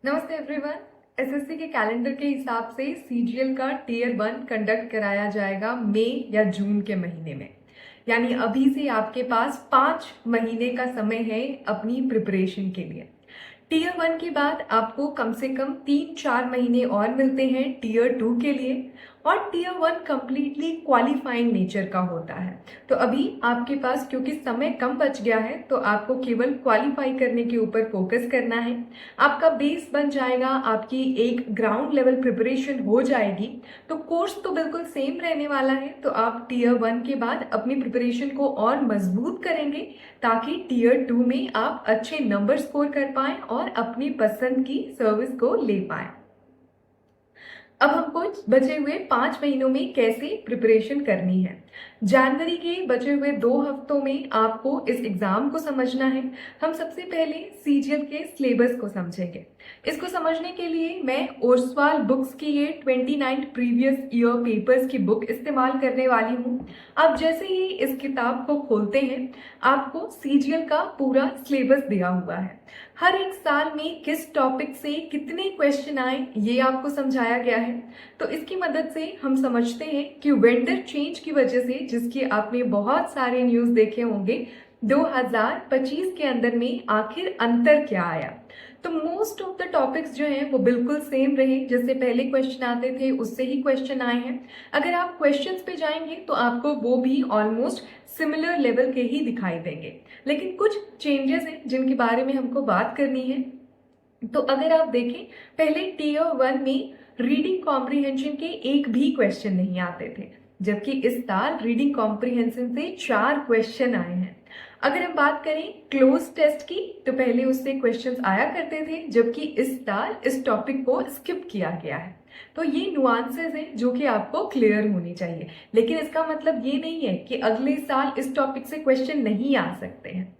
नमस्ते everyone. SSC के calendar के हिसाब से सीजीएल का टीयर 1 कंडक्ट कराया जाएगा मई या जून के महीने में। यानी अभी से आपके पास 5 महीने का समय है अपनी प्रिपरेशन के लिए। टीयर 1 के बाद आपको कम से कम 3-4 महीने और मिलते हैं टीयर 2 के लिए। और टीयर 1 कंप्लीटली क्वालिफाइंग नेचर का होता है। तो अभी आपके पास क्योंकि समय कम बच गया है तो आपको केवल क्वालिफाई करने के ऊपर फोकस करना है। आपका बेस बन जाएगा, आपकी एक ग्राउंड लेवल प्रिपरेशन हो जाएगी। तो कोर्स तो बिल्कुल सेम रहने वाला है। तो आप टीयर 1 के बाद अपनी प्रिपरेशन को और मजबूत करेंगे ताकि टीयर 2 में आप अच्छे नंबर स्कोर कर पाएं और अपनी पसंद की सर्विस को ले पाएं। अब हमको बचे हुए 5 महीनों में कैसे प्रिपरेशन करनी है। जनवरी के बचे हुए 2 हफ्तों में आपको इस एग्जाम को समझना है। हम सबसे पहले सीजीएल के सिलेबस को समझेंगे। इसको समझने के लिए मैं ओसवाल बुक्स की ये 29 प्रीवियस ईयर पेपर्स की बुक इस्तेमाल करने वाली हूँ। आप जैसे ही इस किताब को खोलते हैं आपको सीजीएल का पूरा सिलेबस दिया हुआ है। हर एक साल में किस टॉपिक से कितने क्वेश्चन आए ये आपको समझाया गया है। तो इसकी मदद से हम समझते हैं कि वेंडर चेंज की वजह से, जिसकी आपने बहुत सारे न्यूज़ देखे होंगे, 2025 के अंदर में आखिर अंतर क्या आया। तो मोस्ट ऑफ द टॉपिक्स जो हैं वो बिल्कुल सेम रहे, जैसे पहले क्वेश्चन आते थे उससे ही क्वेश्चन आए हैं। अगर आप क्वेश्चंस पे जाएंगे तो आपको वो भी ऑलमोस्ट सिमिलर लेवल के ही दिखाई देंगे, लेकिन कुछ चेंजेस हैं जिनके बारे में हमको बात करनी है। तो अगर आप देखें, पहले टीयर 1 में रीडिंग कॉम्प्रिहेंशन के एक भी क्वेश्चन नहीं आते थे, जबकि इस साल रीडिंग कॉम्प्रिहेंशन से 4 क्वेश्चन आए हैं। अगर हम बात करें क्लोज टेस्ट की, तो पहले उससे क्वेश्चंस आया करते थे, जबकि इस साल इस टॉपिक को स्किप किया गया है। तो ये नुआंसेस हैं जो कि आपको क्लियर होनी चाहिए, लेकिन इसका मतलब ये नहीं है कि अगले साल इस टॉपिक से क्वेश्चन नहीं आ सकते हैं।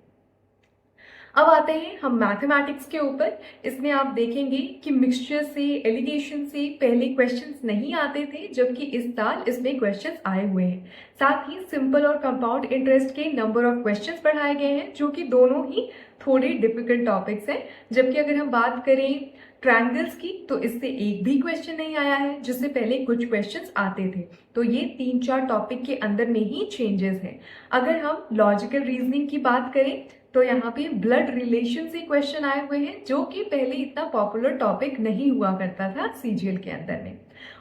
अब आते हैं हम मैथमेटिक्स के ऊपर। इसमें आप देखेंगे कि मिक्सचर से, एलिगेशन से पहले क्वेश्चंस नहीं आते थे, जबकि इस साल इसमें क्वेश्चंस आए हुए हैं। साथ ही सिंपल और कंपाउंड इंटरेस्ट के नंबर ऑफ क्वेश्चंस बढ़ाए गए हैं, जो कि दोनों ही थोड़े डिफिकल्ट टॉपिक्स हैं। जबकि अगर हम बात करें ट्रायंगल्स की, तो इससे एक भी क्वेश्चन नहीं आया है, जिससे पहले कुछ क्वेश्चंस आते थे। तो ये 3-4 टॉपिक के अंदर में ही चेंजेस हैं। अगर हम लॉजिकल रीजनिंग की बात करें तो यहाँ पे ब्लड रिलेशन से क्वेश्चन आए हुए हैं, जो कि पहले इतना पॉपुलर टॉपिक नहीं हुआ करता था सीजीएल के अंदर में।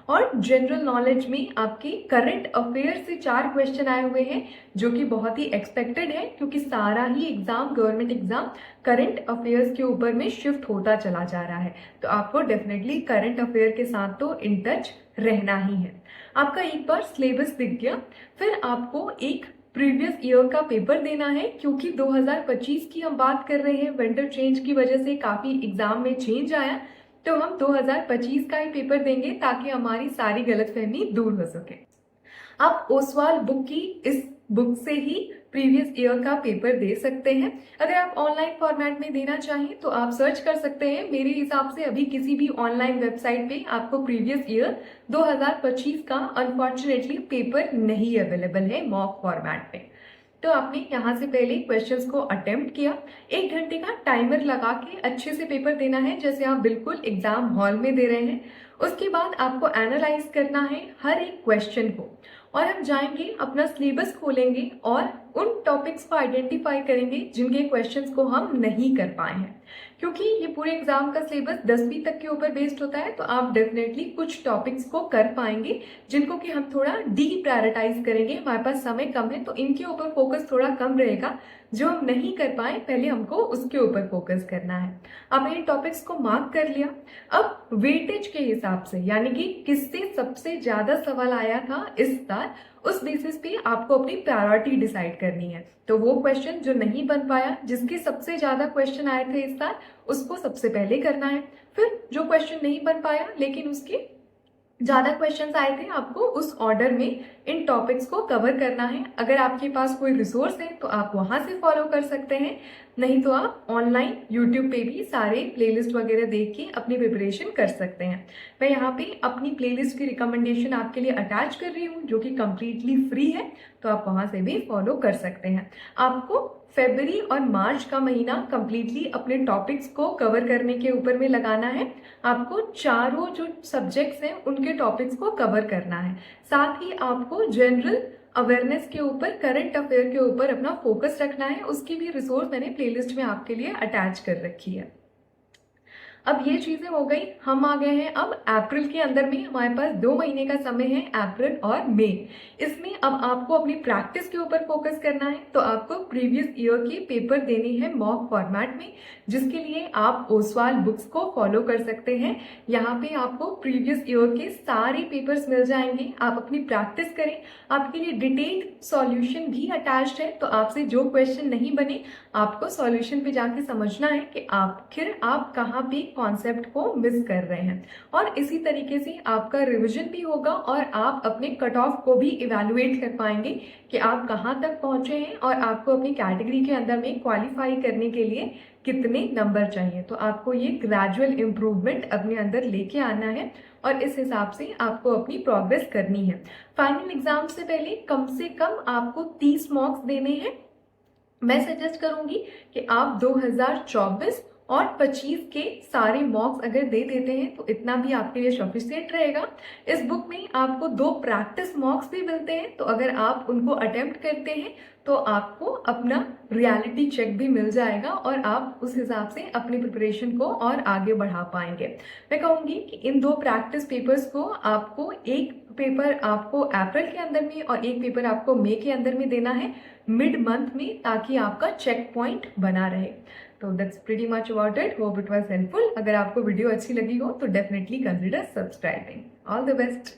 और जनरल नॉलेज में आपके करंट अफेयर से 4 क्वेश्चन आए हुए हैं, जो कि बहुत ही एक्सपेक्टेड है, क्योंकि सारा ही exam, government exam current affairs के ऊपर में शिफ्ट होता चला जा रहा है। तो आपको डेफिनेटली करंट अफेयर के साथ तो इन टच रहना ही है। आपका एक बार सिलेबस दिख गया, फिर आपको एक प्रीवियस ईयर का पेपर देना है, क्योंकि 2025 की हम बात कर रहे हैं। वेंडर चेंज की वजह से काफी एग्जाम में चेंज आया, तो हम 2025 का ही पेपर देंगे ताकि हमारी सारी गलतफहमी दूर हो सके। आप ओसवाल बुक की इस बुक से ही प्रीवियस ईयर का पेपर दे सकते हैं। अगर आप ऑनलाइन फॉर्मेट में देना चाहें तो आप सर्च कर सकते हैं। मेरे हिसाब से अभी किसी भी ऑनलाइन वेबसाइट पे आपको प्रीवियस ईयर 2025 का अनफॉर्चुनेटली पेपर नहीं अवेलेबल है मॉक फॉर्मेट पे। तो आपने यहाँ से पहले क्वेश्चंस को अटेम्प्ट किया, 1 घंटे का टाइमर लगा के अच्छे से पेपर देना है, जैसे आप बिल्कुल एग्जाम हॉल में दे रहे हैं। उसके बाद आपको एनालाइज करना है हर एक क्वेश्चन को, और हम जाएंगे अपना सिलेबस खोलेंगे और उन टॉपिक्स को आइडेंटिफाई करेंगे जिनके क्वेश्चंस को हम नहीं कर पाए हैं। क्योंकि ये पूरे एग्जाम का सिलेबस 10वीं तक के ऊपर बेस्ड होता है, तो आप डेफिनेटली कुछ टॉपिक्स को कर पाएंगे जिनको कि हम थोड़ा डी प्रायोरिटाइज करेंगे। हमारे पास समय कम है तो इनके ऊपर फोकस थोड़ा कम रहेगा। जो हम नहीं कर पाए पहले हमको उसके ऊपर फोकस करना है। आपने इन टॉपिक्स को मार्क कर लिया। अब वेटेज के हिसाब से, यानी कि किससे सबसे ज्यादा सवाल आया था इस साल, उस बेसिस पे आपको अपनी प्रायोरिटी डिसाइड करनी है। तो वो क्वेश्चन जो नहीं बन पाया, जिसके सबसे ज्यादा क्वेश्चन आए थे इस साल, उसको सबसे पहले करना है। फिर जो क्वेश्चन नहीं बन पाया लेकिन उसके ज्यादा क्वेश्चंस आए थे, आपको उस ऑर्डर में इन टॉपिक्स को कवर करना है। अगर आपके पास कोई रिसोर्स है तो आप वहां से फॉलो कर सकते हैं, नहीं तो आप ऑनलाइन यूट्यूब पे भी सारे प्लेलिस्ट वगैरह देख के अपनी प्रिपरेशन कर सकते हैं। मैं यहाँ पे अपनी प्लेलिस्ट की रिकमेंडेशन आपके लिए अटैच कर रही हूँ, जो कि कम्प्लीटली फ्री है, तो आप वहां से भी फॉलो कर सकते हैं। आपको फरवरी और मार्च का महीना कंप्लीटली अपने टॉपिक्स को कवर करने के ऊपर में लगाना है। आपको चारों जो सब्जेक्ट्स हैं उनके टॉपिक्स को कवर करना है। साथ ही आपको जनरल अवेयरनेस के ऊपर, करंट अफेयर के ऊपर अपना फोकस रखना है। उसकी भी रिसोर्स मैंने प्लेलिस्ट में आपके लिए अटैच कर रखी है। अब ये चीजें हो गई, हम आ गए हैं अब अप्रैल के अंदर में। हमारे पास 2 महीने का समय है, अप्रैल और मई। इसमें अब आपको अपनी प्रैक्टिस के ऊपर फोकस करना है। तो आपको प्रीवियस ईयर के पेपर देने हैं मॉक फॉर्मेट में, जिसके लिए आप ओसवाल बुक्स को फॉलो कर सकते हैं। यहाँ पे आपको प्रीवियस ईयर के सारे पेपर्स मिल जाएंगे। आप अपनी प्रैक्टिस करें। आपके लिए डिटेल्ड सॉल्यूशन भी अटैच्ड है, तो आपसे जो क्वेश्चन नहीं बने आपको सॉल्यूशन पे जाके समझना है कि आखिर आप कहाँ पे कॉन्सेप्ट को मिस कर रहे हैं। और इसी तरीके से आपका रिवीजन भी होगा और आप अपने कट ऑफ को भी इवैल्यूएट कर पाएंगे कि आप कहाँ तक पहुंचे हैं और आपको अपनी कैटेगरी के अंदर में क्वालिफाई करने के लिए कितने नंबर चाहिए। तो आपको ये ग्रेजुअल इम्प्रूवमेंट अपने अंदर लेके आना है और इस हिसाब से आपको अपनी प्रोग्रेस करनी है। फाइनल एग्जाम से पहले कम से कम आपको 30 मॉक्स देने हैं। मैं सजेस्ट करूंगी कि आप 2024 और 25 के सारे मॉक्स अगर दे देते हैं तो इतना भी आपके लिए सफिशिएंट रहेगा। इस बुक में आपको 2 प्रैक्टिस मॉक्स भी मिलते हैं, तो अगर आप उनको अटेम्प्ट करते हैं तो आपको अपना रियलिटी चेक भी मिल जाएगा और आप उस हिसाब से अपनी प्रिपरेशन को और आगे बढ़ा पाएंगे। मैं कहूँगी कि इन 2 प्रैक्टिस पेपर्स को आपको, एक पेपर आपको अप्रैल के अंदर में और एक पेपर आपको मई के अंदर में देना है मिड मंथ में, ताकि आपका चेक पॉइंट बना रहे। तो that's pretty much about it. Hope it was helpful. अगर आपको वीडियो अच्छी लगी हो तो definitely consider subscribing. All the best.